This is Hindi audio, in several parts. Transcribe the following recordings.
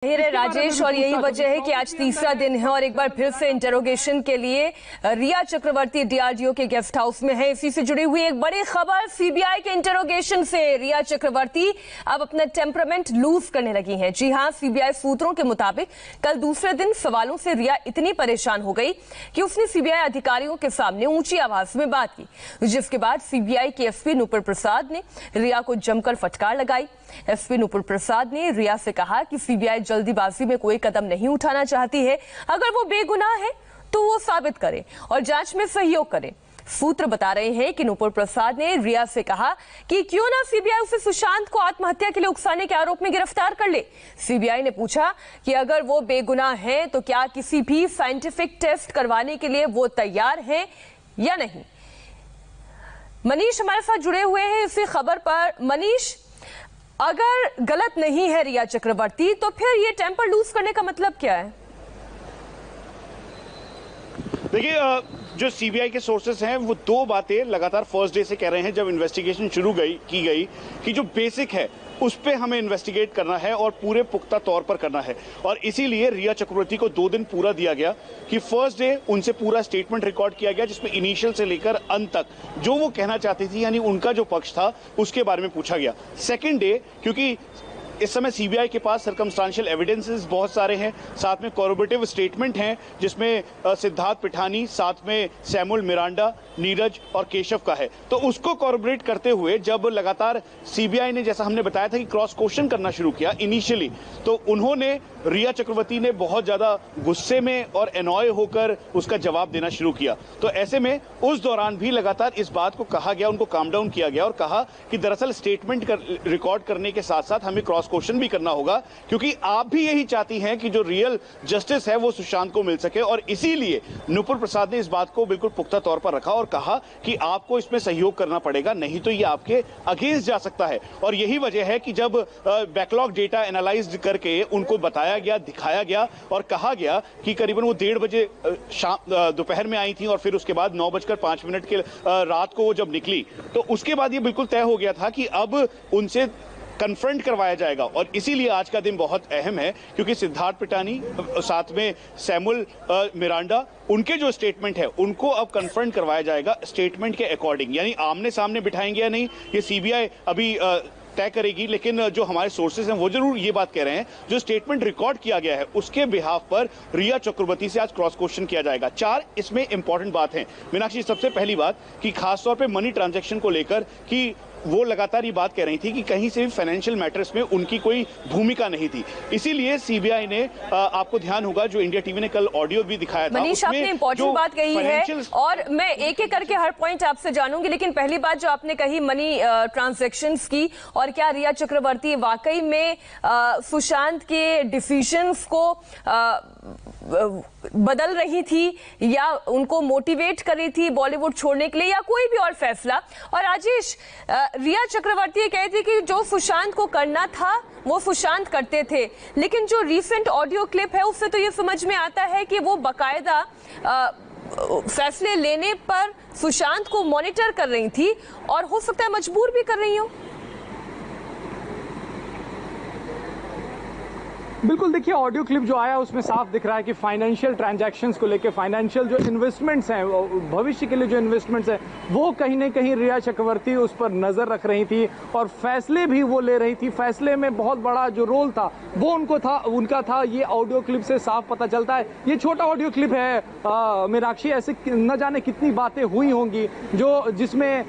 राजेश, और यही वजह है कि आज तीसरा दिन है और एक बार फिर से इंटरोगेशन के लिए रिया चक्रवर्ती डीआरडीओ के गेस्ट हाउस में है। इसी से जुड़ी हुई एक बड़ी खबर, सीबीआई के इंटरोगेशन से रिया चक्रवर्ती अब अपना टेम्परामेंट लूज करने लगी हैं। जी हां, सीबीआई सूत्रों के मुताबिक कल दूसरे दिन सवालों से रिया इतनी परेशान हो गई कि उसने सीबीआई अधिकारियों के सामने ऊंची आवाज में बात की, जिसके बाद सीबीआई के एसपी नुपुर प्रसाद ने रिया को जमकर फटकार लगाई। एसपी नुपुर प्रसाद ने रिया से कहा कि सीबीआई जल्दीबाजी में कोई कदम नहीं उठाना चाहती है, अगर वो बेगुनाह है तो वो साबित करे और जांच में सहयोग करे। सूत्र बता रहे हैं कि नुपुर प्रसाद ने रिया से कहा कि क्यों ना सीबीआई उसे सुशांत को आत्महत्या के लिए उकसाने के आरोप में गिरफ्तार कर ले। सीबीआई ने पूछा कि अगर वो बेगुनाह है तो क्या किसी भी साइंटिफिक टेस्ट करवाने के लिए वो तैयार है या नहीं। मनीष हमारे साथ जुड़े हुए हैं इसी खबर पर। मनीष, अगर गलत नहीं है रिया चक्रवर्ती तो फिर ये टेम्पर लूज करने का मतलब क्या है? देखिए, जो सीबीआई के सोर्सेस हैं वो दो बातें लगातार फर्स्ट डे से कह रहे हैं जब इन्वेस्टिगेशन शुरू की गई कि जो बेसिक है उस पे हमें इन्वेस्टिगेट करना है और पूरे पुख्ता तौर पर करना है। और इसीलिए रिया चक्रवर्ती को 2 दिन पूरा दिया गया कि फर्स्ट डे उनसे पूरा स्टेटमेंट रिकॉर्ड किया गया, जिसमें इनिशियल से लेकर अंत तक जो वो कहना चाहती थी, यानी उनका जो पक्ष था, उसके बारे में पूछा गया। सेकेंड डे, क्योंकि इस समय सीबीआई के पास सर्कमस्टांशियल एविडेंसेस बहुत सारे हैं, साथ में कॉरोबोरेटिव स्टेटमेंट हैं जिसमें सिद्धार्थ पिठानी, साथ में सैमुअल मिरांडा, नीरज और केशव का है। तो उसको कॉरोबोरेट करते हुए जब लगातार सीबीआई ने, जैसा हमने बताया था, कि क्रॉस क्वेश्चन करना शुरू किया इनिशियली, तो उन्होंने, रिया चक्रवर्ती ने बहुत ज्यादा गुस्से में और एनॉय होकर उसका जवाब देना शुरू किया। तो ऐसे में उस दौरान भी लगातार इस बात को कहा गया, उनको काम डाउन किया गया और कहा कि दरअसल स्टेटमेंट रिकॉर्ड करने के साथ साथ हमें क्रॉस क्वेश्चन भी करना होगा, क्योंकि आप भी यही चाहती हैं कि जो रियल जस्टिस है वो सुशांत को मिल सके। और इसीलिए नुपुर प्रसाद ने इस बात को बिल्कुल पुख्ता तौर पर रखा और कहा कि आपको इसमें सहयोग करना पड़ेगा, नहीं तो ये आपके अगेंस्ट जा सकता है। और यही वजह है कि जब बैकलॉग डेटा एनालाइज करके उनको बताया गया, दिखाया गया और कहा गया कि करीबन वो 1:30 बजे दोपहर में आई थी और फिर उसके बाद 9:05 के रात को वो जब निकली, तो उसके बाद ये बिल्कुल तय हो गया था कि अब उनसे कन्फ्रंट करवाया जाएगा। और इसीलिए आज का दिन बहुत अहम है, क्योंकि सिद्धार्थ पिठानी, साथ में सैमुअल मिरांडा, उनके जो स्टेटमेंट है उनको अब कन्फ्रंट करवाया जाएगा स्टेटमेंट के अकॉर्डिंग। यानी आमने सामने बिठाएंगे या नहीं, ये सीबीआई अभी तय करेगी, लेकिन जो हमारे सोर्सेज हैं वो जरूर ये बात कह रहे हैं, जो स्टेटमेंट रिकॉर्ड किया गया है उसके बिहाफ पर रिया चक्रवर्ती से आज क्रॉस क्वेश्चन किया जाएगा। 4 इसमें इंपॉर्टेंट बात है मीनाक्षी। सबसे पहली बात कि खासतौर पे मनी ट्रांजैक्शन को लेकर कि वो लगातार ये बात कह रही थी कि कहीं से भी फाइनेंशियल मैटर्स में उनकी कोई भूमिका नहीं थी। इसीलिए सीबीआई ने, आपको ध्यान होगा, जो इंडिया टीवी ने कल ऑडियो भी दिखाया था, मनीष आपने इंपॉर्टेंट बात कही है और मैं एक एक करके हर पॉइंट आपसे जानूंगी, लेकिन पहली बात जो आपने कही मनी ट्रांजैक्शंस की, और क्या रिया चक्रवर्ती वाकई में सुशांत के डिसीजंस को बदल रही थी या उनको मोटिवेट कर रही थी बॉलीवुड छोड़ने के लिए, या कोई भी और फैसला। और राजेश, रिया चक्रवर्ती कह रही थी कि जो सुशांत को करना था वो सुशांत करते थे, लेकिन जो रीसेंट ऑडियो क्लिप है उससे तो ये समझ में आता है कि वो बाकायदा फैसले लेने पर सुशांत को मॉनिटर कर रही थी और हो सकता है मजबूर भी कर रही हो। बिल्कुल, देखिए ऑडियो क्लिप जो आया उसमें साफ दिख रहा है कि फाइनेंशियल ट्रांजैक्शंस को लेके, फाइनेंशियल जो इन्वेस्टमेंट्स हैं, भविष्य के लिए जो इन्वेस्टमेंट्स हैं, वो कहीं ना कहीं रिया चक्रवर्ती उस पर नजर रख रही थी और फैसले भी वो ले रही थी। फैसले में बहुत बड़ा जो रोल था वो उनका था। ये ऑडियो क्लिप से साफ पता चलता है। ये छोटा ऑडियो क्लिप है मीनाक्षी, ऐसे न जाने कितनी बातें हुई होंगी जिसमें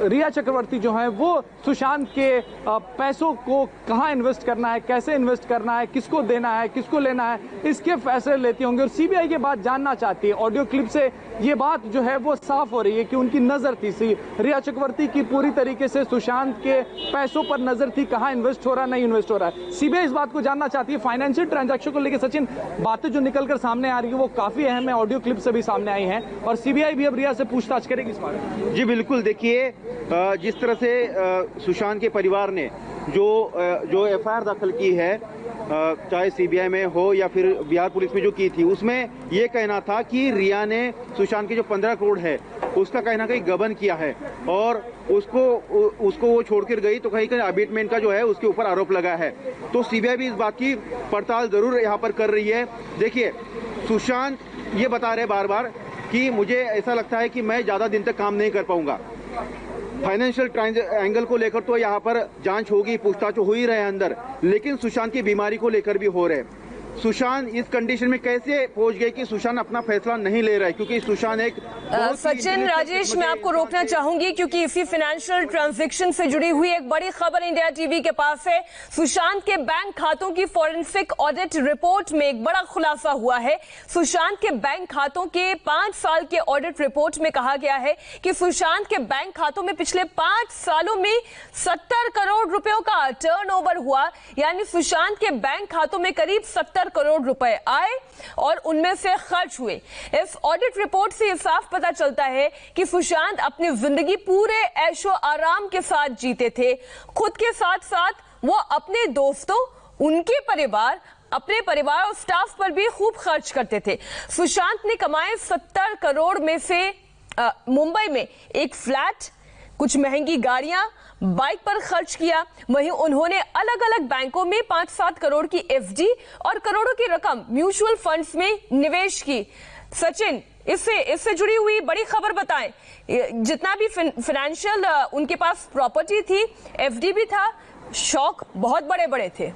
रिया चक्रवर्ती जो है वो सुशांत के पैसों को कहाँ इन्वेस्ट करना है, कैसे इन्वेस्ट करना है, किसको देना है, किसको लेना है, इसके फैसले लेती होंगी। और सीबीआई ये बात जानना चाहती है। ऑडियो क्लिप से ये बात जो है वो साफ हो रही है कि उनकी नजर थी, रिया चक्रवर्ती की पूरी तरीके से सुशांत के पैसों पर नजर थी, कहाँ इन्वेस्ट हो रहा है, नहीं इन्वेस्ट हो रहा है। सीबीआई इस बात को जानना चाहती है। फाइनेंशियल ट्रांजैक्शन को लेकर सचिन, बातें जो निकलकर सामने आ रही है वो काफी अहम है, ऑडियो क्लिप से भी सामने आई है और सीबीआई भी अब रिया से पूछताछ करेगी इस बारे में। जी बिल्कुल, देखिए जिस तरह से सुशांत के परिवार ने जो एफआईआर दाखिल की है, चाहे सीबीआई में हो या फिर बिहार पुलिस में जो की थी, उसमें ये कहना था कि रिया ने सुशांत के जो 15 करोड़ है उसका कहीं ना कहीं गबन किया है और उसको वो छोड़कर गई तो कहीं कहीं अबेटमेंट का जो है उसके ऊपर आरोप लगा है। तो सीबीआई भी इस बात की पड़ताल जरूर यहाँ पर कर रही है। देखिए, सुशांत ये बता रहे बार बार कि मुझे ऐसा लगता है कि मैं ज़्यादा दिन तक काम नहीं कर पाऊंगा। फाइनेंशियल एंगल को लेकर तो यहाँ पर जांच होगी, पूछताछ हो ही रहे अंदर, लेकिन सुशांत की बीमारी को लेकर भी हो रहे। सुशांत इस कंडीशन में कैसे पहुंच गए कि सुशांत अपना फैसला नहीं ले रहा है, क्योंकि सुशांत एक सचिन, राजेश, मैं आपको रोकना चाहूंगी क्योंकि इसी फाइनेंशियल ट्रांजैक्शन से जुड़ी हुई एक बड़ी खबर इंडिया टीवी के पास है। सुशांत के बैंक खातों की फॉरेंसिक ऑडिट रिपोर्ट में एक बड़ा खुलासा हुआ है। सुशांत के बैंक खातों के 5 साल के ऑडिट रिपोर्ट में कहा गया है कि सुशांत के बैंक खातों में पिछले 5 सालों में 70 करोड़ रुपयों का टर्नओवर हुआ, यानी सुशांत के बैंक खातों में करीब 70 करोड़ रुपए आए और उनमें से खर्च हुए। इस ऑडिट रिपोर्ट से साफ पता चलता है कि सुशांत अपनी जिंदगी पूरे ऐशो आराम के साथ जीते थे। खुद के साथ साथ वो अपने दोस्तों, उनके परिवार, अपने परिवार और स्टाफ पर भी खूब खर्च करते थे। सुशांत ने कमाए 70 करोड़ में से मुंबई में एक फ्लैट, कुछ महंगी गाड़ियां, बाइक पर खर्च किया। वहीं उन्होंने अलग अलग बैंकों में 5-7 करोड़ की एफडी और करोड़ों की रकम म्यूचुअल फंड्स में निवेश की। सचिन, इससे जुड़ी हुई बड़ी खबर बताएं। जितना भी फाइनेंशियल उनके पास प्रॉपर्टी थी, एफडी भी था, शौक बहुत बड़े बड़े थे।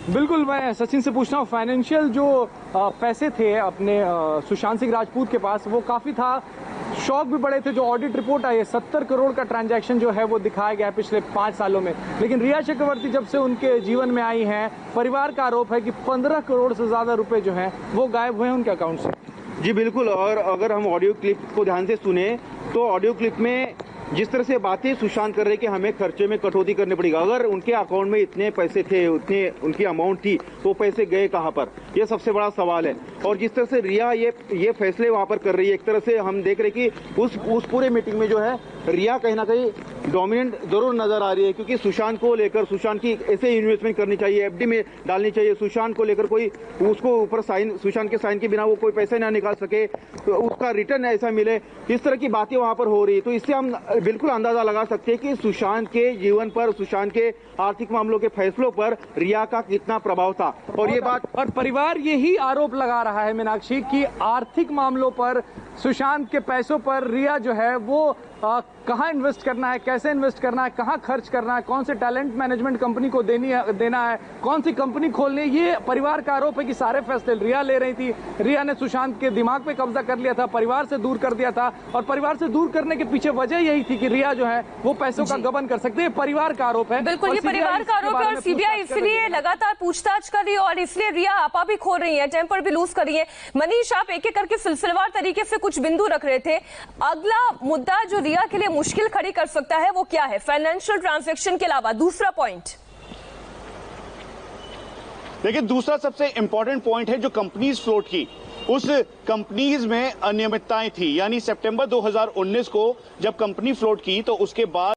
बिल्कुल, मैं सचिन से पूछना हूँ, फाइनेंशियल जो पैसे थे अपने सुशांत सिंह राजपूत के पास, वो काफ़ी था, शौक भी बड़े थे। जो ऑडिट रिपोर्ट आई है, 70 करोड़ का ट्रांजैक्शन जो है वो दिखाया गया है पिछले 5 सालों में। लेकिन रिया चक्रवर्ती जब से उनके जीवन में आई हैं, परिवार का आरोप है कि 15 करोड़ से ज़्यादा रुपए जो हैं वो गायब हुए हैं उनके अकाउंट से। जी बिल्कुल, और अगर हम ऑडियो क्लिप को ध्यान से सुने तो ऑडियो क्लिप में जिस तरह से बातें सुशांत कर रहे कि हमें खर्चे में कटौती करनी पड़ेगी, अगर उनके अकाउंट में इतने पैसे थे, उतने उनकी अमाउंट थी, वो पैसे गए कहाँ पर, ये सबसे बड़ा सवाल है। और जिस तरह से रिया ये फैसले वहाँ पर कर रही है, एक तरह से हम देख रहे कि उस पूरे मीटिंग में जो है रिया कहीं ना कहीं डोमिनेंट जरूर नजर आ रही है, क्योंकि सुशांत को लेकर, सुशांत की ऐसे इन्वेस्टमेंट करनी चाहिए, एफडी में डालनी चाहिए, सुशांत को लेकर कोई उसको ऊपर साइन, सुशांत के साइन के बिना वो कोई पैसे ना निकाल सके, तो उसका रिटर्न ऐसा मिले, इस तरह की बातें वहाँ पर हो रही है। तो इससे हम बिल्कुल अंदाजा लगा सकते हैं कि सुशांत के जीवन पर, सुशांत के आर्थिक मामलों के फैसलों पर रिया का कितना प्रभाव था। और ये बात, और परिवार यही आरोप लगा रहा है मीनाक्षी कि आर्थिक मामलों पर, सुशांत के पैसों पर रिया जो है वो कहाँ इन्वेस्ट करना है, कैसे इन्वेस्ट करना है, कहाँ खर्च करना है, कौन से टैलेंट मैनेजमेंट कंपनी को देना है, कौन सी कंपनी खोलनी है, ये परिवार का आरोप है कि सारे फैसले रिया ले रही थी। रिया ने सुशांत के दिमाग पे कब्जा कर लिया था, परिवार से दूर कर दिया था, और परिवार से दूर करने के पीछे वजह यही थी कि रिया जो है वो पैसों का गबन कर सकते हैं। परिवार का आरोप है। बिल्कुल, ये परिवार का आरोप है और सीबीआई इसलिए लगातार पूछताछ कर रही है और इसलिए रिया आपा भी खोल रही है, टेम्पर भी लूज कर रही है। मनीष, आप एक एक करके सिलसिलेवार तरीके से कुछ बिंदु रख रहे थे। अगला मुद्दा जो रिया के लिए मुश्किल खड़ी कर सकता है वो क्या है, फाइनेंशियल ट्रांजैक्शन के अलावा दूसरा पॉइंट? देखिए, दूसरा सबसे इंपॉर्टेंट पॉइंट है जो कंपनीज फ्लोट की, उस कंपनीज में अनियमितताएं थी। यानी सितंबर 2019 को जब कंपनी फ्लोट की तो उसके बाद